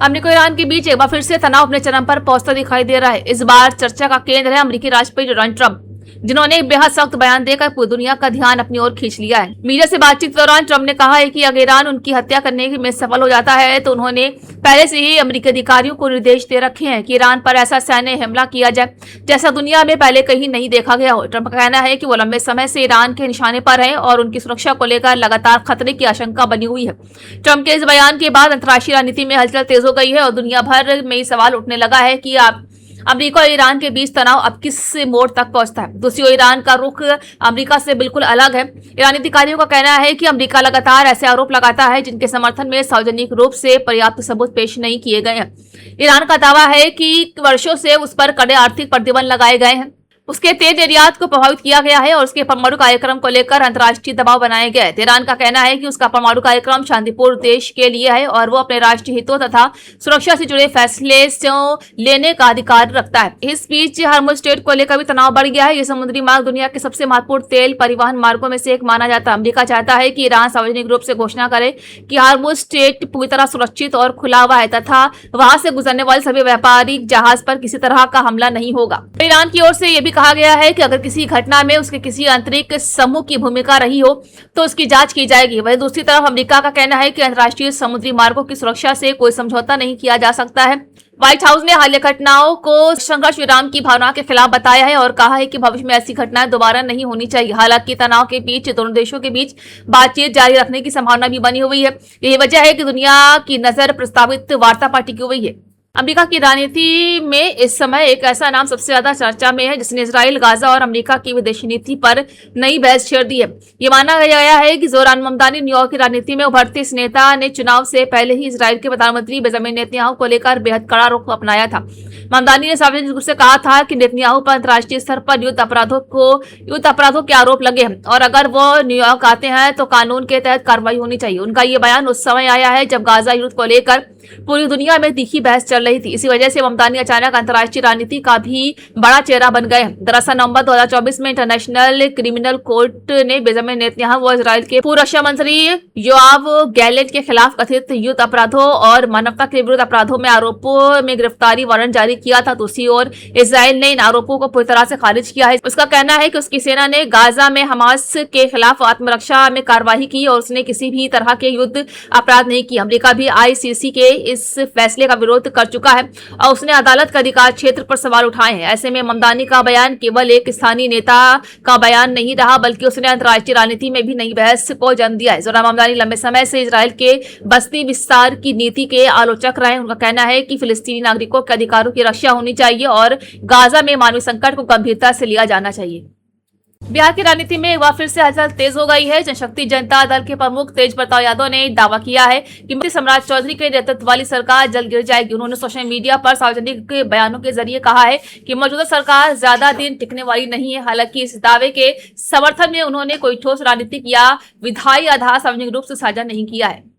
America और Iran के बीच एक बार फिर से तनाव अपने चरम पर पहुंचता दिखाई दे रहा है। इस बार चर्चा का केंद्र है अमेरिकी राष्ट्रपति डोनाल्ड ट्रंप, जिन्होंने एक बेहद सख्त बयान देकर पूरी दुनिया का ध्यान अपनी ओर खींच लिया है। मीडिया से बातचीत के दौरान ट्रंप ने कहा है कि अगर ईरान उनकी हत्या करने में सफल हो जाता है तो उन्होंने पहले से ही अमेरिकी अधिकारियों को निर्देश दे रखे हैं कि ईरान पर ऐसा सैन्य हमला किया जाए जैसा दुनिया में पहले कहीं नहीं देखा गया हो। ट्रंप का कहना है कि वो लंबे समय से ईरान के निशाने पर है और उनकी सुरक्षा को लेकर लगातार खतरे की आशंका बनी हुई है। ट्रंप के इस बयान के बाद अंतर्राष्ट्रीय राजनीति में हलचल तेज हो गई है और दुनिया भर में सवाल उठने लगा है कि अमेरिका और ईरान के बीच तनाव अब किस मोड़ तक पहुंचता है। दूसरी ओर ईरान का रुख अमेरिका से बिल्कुल अलग है। ईरानी अधिकारियों का कहना है कि अमेरिका लगातार ऐसे आरोप लगाता है जिनके समर्थन में सार्वजनिक रूप से पर्याप्त सबूत पेश नहीं किए गए हैं। ईरान का दावा है कि वर्षों से उस पर कड़े आर्थिक प्रतिबंध लगाए गए हैं, उसके तेल निर्यात को प्रभावित किया गया है और उसके परमाणु कार्यक्रम को लेकर अंतर्राष्ट्रीय दबाव बनाए गए हैं। ईरान का कहना है कि उसका परमाणु कार्यक्रम शांतिपूर्ण उद्देश्य के लिए है और वो अपने राष्ट्रीय हितों तथा सुरक्षा से जुड़े फैसले लेने का अधिकार रखता है। इस बीच हार्मुज स्ट्रेट को लेकर भी तनाव बढ़ गया है। ये समुद्री मार्ग दुनिया के सबसे महत्वपूर्ण तेल परिवहन मार्गों में से एक माना जाता है। अमेरिका चाहता है कि ईरान सार्वजनिक रूप से घोषणा करे कि हार्मुज स्ट्रेट पूरी तरह सुरक्षित और खुला हुआ है तथा वहां से गुजरने वाले सभी व्यापारिक जहाज पर किसी तरह का हमला नहीं होगा। ईरान की ओर से यह भी कहा गया है कि अगर किसी घटना में उसके किसी आंतरिक समूह की भूमिका रही हो तो उसकी जांच की जाएगी। वहीं दूसरी तरफ अमेरिका का कहना है कि अंतर्राष्ट्रीय समुद्री मार्गों की सुरक्षा से कोई समझौता नहीं किया जा सकता है। व्हाइट हाउस ने हालिया घटनाओं को संघर्ष विराम की भावना के खिलाफ बताया है और कहा है कि भविष्य में ऐसी घटनाएं दोबारा नहीं होनी चाहिए। हालांकि तनाव के बीच दोनों देशों के बीच बातचीत जारी रखने की संभावना भी बनी हुई है। यही वजह है कि दुनिया की नजर प्रस्तावित वार्ता पर टिकी हुई है। अमेरिका की राजनीति में इस समय एक ऐसा नाम सबसे ज्यादा चर्चा में है जिसने इजराइल, गाजा और अमेरिका की विदेशी नीति पर नई बहस छेड़ दी है। ये माना गया है कि जोरान ममदानी न्यूयॉर्क की राजनीति में उभरते इस नेता ने चुनाव से पहले ही इजराइल के प्रधानमंत्री बेंजामिन नेतन्याहू को लेकर बेहद कड़ा रुख अपनाया था। ममदानी ने सार्वजनिक रूप से कहा था कि नेतन्याहू पर अंतर्राष्ट्रीय स्तर पर युद्ध अपराधों के आरोप लगे हैं और अगर वो न्यूयॉर्क आते हैं तो कानून के तहत कार्रवाई होनी चाहिए। उनका ये बयान उस समय आया है जब गाजा युद्ध को लेकर पूरी दुनिया में तीखी बहस चल रही थी। इसी वजह से ममदानी अचानक अंतर्राष्ट्रीय राजनीति का भी बड़ा चेहरा बन गए। दरअसल नवंबर 2024 में इंटरनेशनल क्रिमिनल कोर्ट ने बेंजामिन नेतन्याहू व इजराइल के पूर्व रक्षा मंत्री योआव गैलेंट के खिलाफ कथित युद्ध अपराधों और मानवता के विरुद्ध अपराधों में आरोपों में गिरफ्तारी वारंट जारी किया था। दूसरी ओर इजराइल ने इन आरोपों को पूरी तरह से खारिज किया है। उसका कहना है कि उसकी सेना ने गाजा में हमास के खिलाफ आत्मरक्षा में कार्रवाई की और उसने किसी भी तरह के युद्ध अपराध नहीं किया। अमेरिका भी ICC के इस फैसले का विरोध कर चुका है और उसने अदालत का अधिकार क्षेत्र पर सवाल उठाए हैं। ऐसे में ममदानी का बयान केवल एक स्थानीय नेता का बयान नहीं रहा बल्कि उसने अंतर्राष्ट्रीय राजनीति में भी नई बहस को जन्म दिया है। जोरान ममदानी लंबे समय से इजराइल के बस्ती विस्तार की नीति के आलोचक रहे। उनका कहना है कि फिलिस्तीनी नागरिकों के अधिकारों की रक्षा होनी चाहिए और गाजा में मानवीय संकट को गंभीरता से लिया जाना चाहिए। बिहार की राजनीति में एक बार फिर से हलचल तेज हो गई है। जनशक्ति जनता दल के प्रमुख तेज प्रताप यादव ने दावा किया है कि मंत्री सम्राट चौधरी के नेतृत्व वाली सरकार जल्द गिर जाएगी। उन्होंने सोशल मीडिया पर सार्वजनिक बयानों के जरिए कहा है कि मौजूदा सरकार ज्यादा दिन टिकने वाली नहीं है। हालांकि इस दावे के समर्थन में उन्होंने कोई ठोस राजनीतिक या विधायी आधार सार्वजनिक रूप से साझा नहीं किया है।